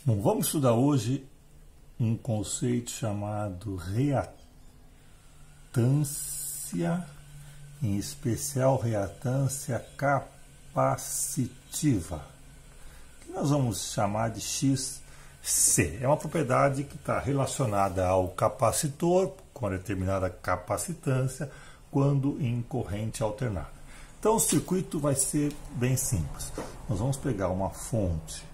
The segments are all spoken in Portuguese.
Bom, vamos estudar hoje um conceito chamado reatância, em especial reatância capacitiva, que nós vamos chamar de XC. É uma propriedade que está relacionada ao capacitor, com uma determinada capacitância, quando em corrente alternada. Então o circuito vai ser bem simples. Nós vamos pegar uma fonte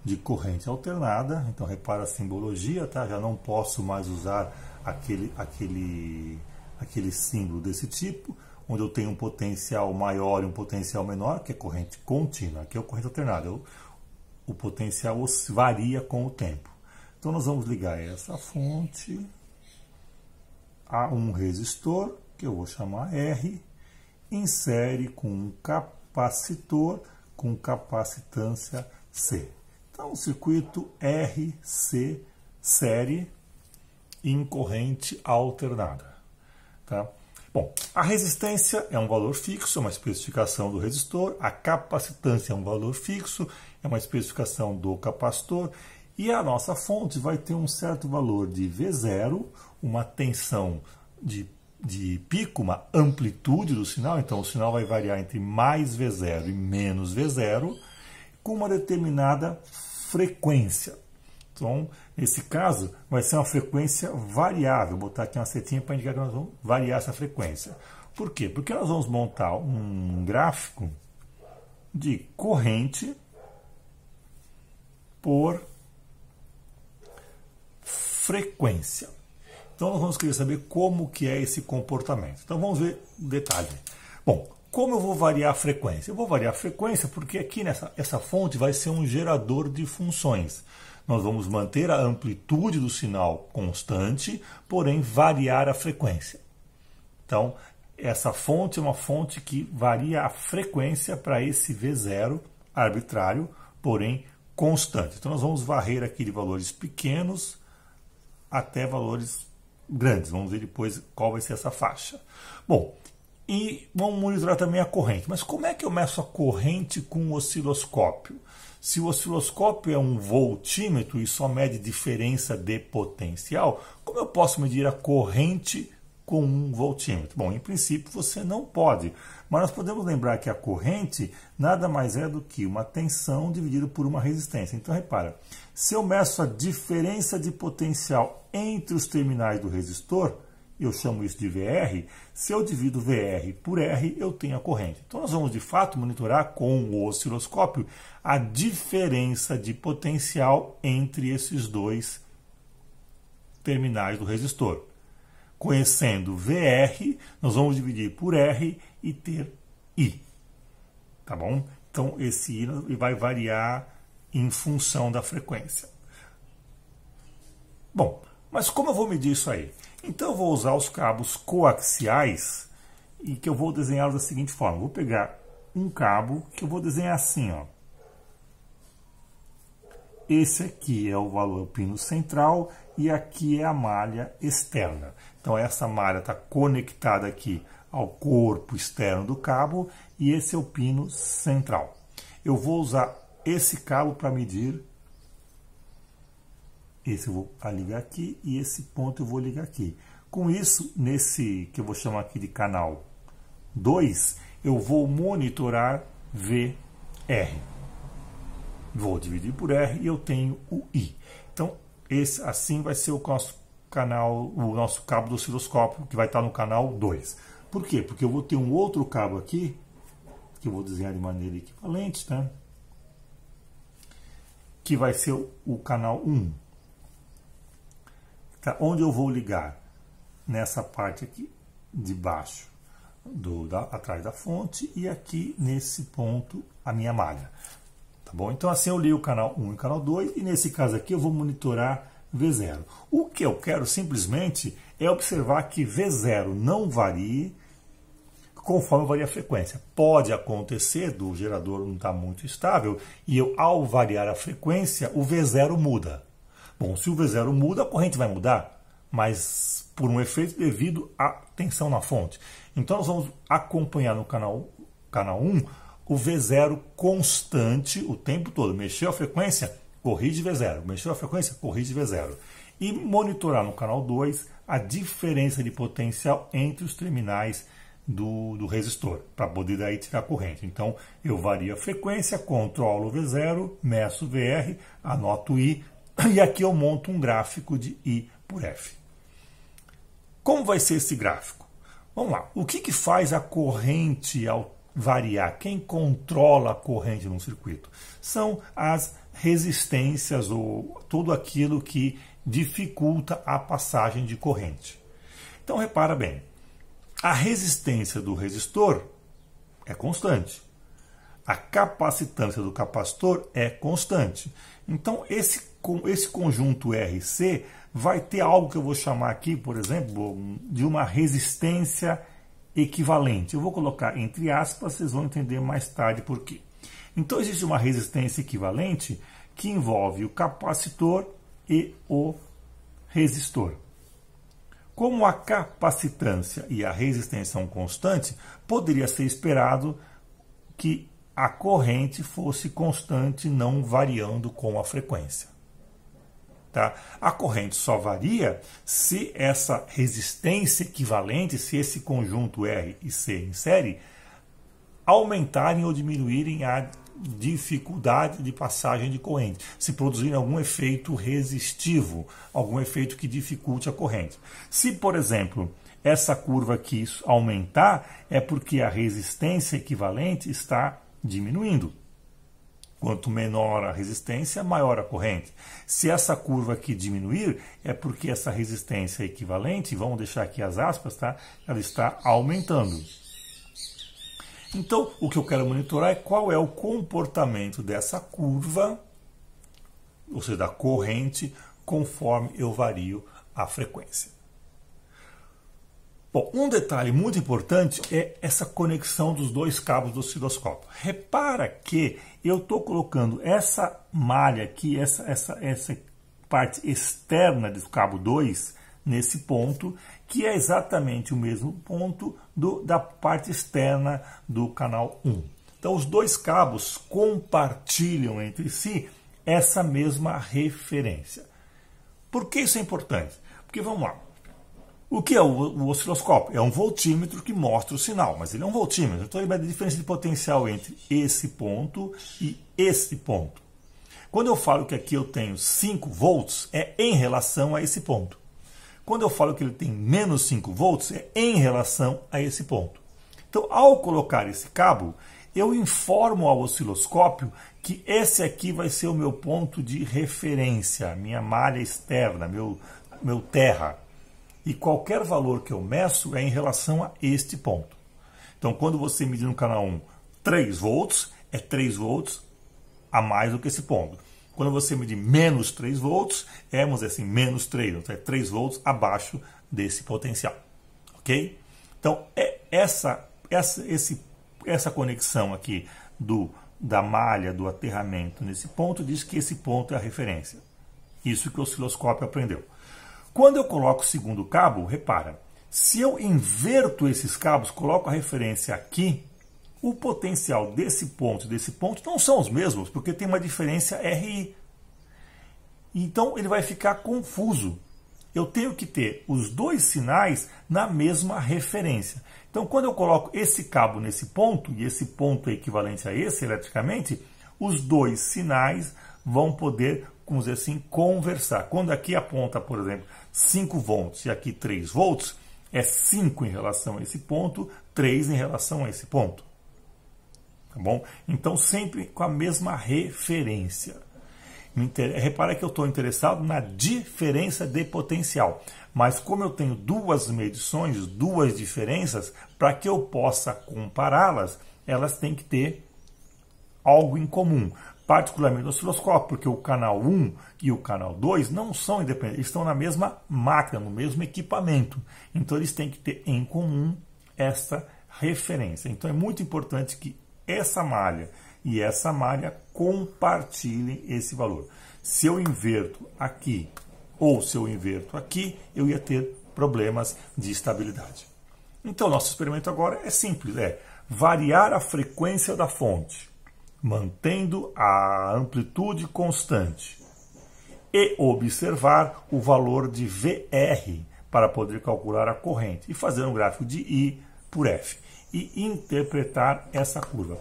de corrente alternada, então repara a simbologia, tá? Já não posso mais usar aquele símbolo desse tipo, onde eu tenho um potencial maior e um potencial menor, que é corrente contínua, aqui é a corrente alternada. O potencial varia com o tempo. Então nós vamos ligar essa fonte a um resistor, que eu vou chamar R, em série com um capacitor com capacitância C. Então, o circuito RC série em corrente alternada. Tá? Bom, a resistência é um valor fixo, é uma especificação do resistor. A capacitância é um valor fixo, é uma especificação do capacitor. E a nossa fonte vai ter um certo valor de V0, uma tensão de pico, uma amplitude do sinal. Então, o sinal vai variar entre mais V0 e menos V0, com uma determinada frequência. Então, nesse caso, vai ser uma frequência variável. Vou botar aqui uma setinha para indicar que nós vamos variar essa frequência. Por quê? Porque nós vamos montar um gráfico de corrente por frequência. Então, nós vamos querer saber como que é esse comportamento. Então, vamos ver o detalhe. Bom, como eu vou variar a frequência? Eu vou variar a frequência porque aqui essa fonte vai ser um gerador de funções. Nós vamos manter a amplitude do sinal constante, porém variar a frequência. Então, essa fonte é uma fonte que varia a frequência para esse V0 arbitrário, porém constante. Então, nós vamos varrer aqui de valores pequenos até valores grandes. Vamos ver depois qual vai ser essa faixa. Bom, e vamos monitorar também a corrente. Mas como é que eu meço a corrente com o osciloscópio? Se o osciloscópio é um voltímetro e só mede diferença de potencial, como eu posso medir a corrente com um voltímetro? Bom, em princípio você não pode, mas nós podemos lembrar que a corrente nada mais é do que uma tensão dividida por uma resistência. Então repara, se eu meço a diferença de potencial entre os terminais do resistor, eu chamo isso de VR, se eu divido VR por R, eu tenho a corrente. Então nós vamos de fato monitorar com o osciloscópio a diferença de potencial entre esses dois terminais do resistor. Conhecendo VR, nós vamos dividir por R e ter I. Tá bom? Então esse I vai variar em função da frequência. Bom, mas como eu vou medir isso aí? Então eu vou usar os cabos coaxiais e que eu vou desenhá-los da seguinte forma. Vou pegar um cabo que eu vou desenhar assim, ó. Esse aqui é o valor pino central e aqui é a malha externa. Então essa malha está conectada aqui ao corpo externo do cabo e esse é o pino central. Eu vou usar esse cabo para medir. Esse eu vou ligar aqui e esse ponto eu vou ligar aqui. Com isso, nesse que eu vou chamar aqui de canal 2, eu vou monitorar VR. Vou dividir por R e eu tenho o I. Então, esse assim vai ser o nosso canal, o nosso cabo do osciloscópio, que vai estar no canal 2. Por quê? Porque eu vou ter um outro cabo aqui, que eu vou desenhar de maneira equivalente, né? Que vai ser o canal 1. Tá? Onde eu vou ligar? Nessa parte aqui de baixo, atrás da fonte, e aqui nesse ponto a minha malha. Tá bom? Então assim eu ligo o canal 1 e o canal 2, e nesse caso aqui eu vou monitorar V0. O que eu quero simplesmente é observar que V0 não varie conforme varia a frequência. Pode acontecer do gerador não estar muito estável, e eu, ao variar a frequência, o V0 muda. Bom, se o V0 muda, a corrente vai mudar, mas por um efeito devido à tensão na fonte. Então nós vamos acompanhar no canal 1 o V0 constante o tempo todo. Mexeu a frequência, corrige V0. Mexeu a frequência, corrige V0. E monitorar no canal 2 a diferença de potencial entre os terminais do resistor, para poder daí tirar a corrente. Então, eu vario a frequência, controlo o V0, meço o VR, anoto o I, e aqui eu monto um gráfico de I por F. Como vai ser esse gráfico? Vamos lá. O que faz a corrente ao variar? Quem controla a corrente num circuito? São as resistências ou tudo aquilo que dificulta a passagem de corrente. Então, repara bem. A resistência do resistor é constante. A capacitância do capacitor é constante. Então, esse conjunto RC vai ter algo que eu vou chamar aqui, por exemplo, de uma resistência equivalente. Eu vou colocar entre aspas, vocês vão entender mais tarde por quê. Então, existe uma resistência equivalente que envolve o capacitor e o resistor. Como a capacitância e a resistência são constantes, poderia ser esperado que a corrente fosse constante, não variando com a frequência. Tá? A corrente só varia se essa resistência equivalente, se esse conjunto R e C em série, aumentarem ou diminuírem a dificuldade de passagem de corrente, se produzirem algum efeito resistivo, algum efeito que dificulte a corrente. Se, por exemplo, essa curva aqui aumentar, é porque a resistência equivalente está diminuindo. Quanto menor a resistência, maior a corrente. Se essa curva aqui diminuir, é porque essa resistência equivalente, vamos deixar aqui as aspas, tá? Ela está aumentando. Então, o que eu quero monitorar é qual é o comportamento dessa curva, ou seja, da corrente, conforme eu vario a frequência. Bom, um detalhe muito importante é essa conexão dos dois cabos do osciloscópio. Repara que eu estou colocando essa malha aqui, essa parte externa do cabo 2, nesse ponto, que é exatamente o mesmo ponto da parte externa do canal 1. Então, os dois cabos compartilham entre si essa mesma referência. Por que isso é importante? Porque, vamos lá, o que é o osciloscópio? É um voltímetro que mostra o sinal, mas ele é um voltímetro. Então, ele vai dar diferença de potencial entre esse ponto e esse ponto. Quando eu falo que aqui eu tenho 5 volts, é em relação a esse ponto. Quando eu falo que ele tem menos 5 volts, é em relação a esse ponto. Então, ao colocar esse cabo, eu informo ao osciloscópio que esse aqui vai ser o meu ponto de referência, minha malha externa, meu terra. E qualquer valor que eu meço é em relação a este ponto. Então, quando você medir no canal 1 3 volts, é 3 volts a mais do que esse ponto. Quando você medir menos 3 volts, é, vamos dizer assim, menos 3, então é 3 volts abaixo desse potencial. Ok? Então, é essa conexão aqui da malha, do aterramento nesse ponto, diz que esse ponto é a referência. Isso que o osciloscópio aprendeu. Quando eu coloco o segundo cabo, repara, se eu inverto esses cabos, coloco a referência aqui, o potencial desse ponto e desse ponto não são os mesmos, porque tem uma diferença RI. Então ele vai ficar confuso. Eu tenho que ter os dois sinais na mesma referência. Então, quando eu coloco esse cabo nesse ponto, e esse ponto é equivalente a esse eletricamente, os dois sinais vão poder, vamos dizer assim, conversar. Quando aqui aponta, por exemplo, 5 volts e aqui 3 volts, é 5 em relação a esse ponto, 3 em relação a esse ponto. Tá bom? Então, sempre com a mesma referência. Repara que eu estou interessado na diferença de potencial. Mas como eu tenho duas medições, duas diferenças, para que eu possa compará-las, elas têm que ter algo em comum. Particularmente no osciloscópio, porque o canal 1 e o canal 2 não são independentes, eles estão na mesma máquina, no mesmo equipamento. Então eles têm que ter em comum essa referência. Então é muito importante que essa malha e essa malha compartilhem esse valor. Se eu inverto aqui ou se eu inverto aqui, eu ia ter problemas de estabilidade. Então nosso experimento agora é simples, é variar a frequência da fonte. mantendo a amplitude constante, e observar o valor de VR para poder calcular a corrente e fazer um gráfico de I por F e interpretar essa curva.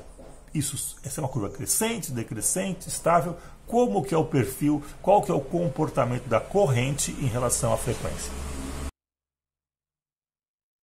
Essa é uma curva crescente, decrescente, estável. Como que é o perfil, qual que é o comportamento da corrente em relação à frequência?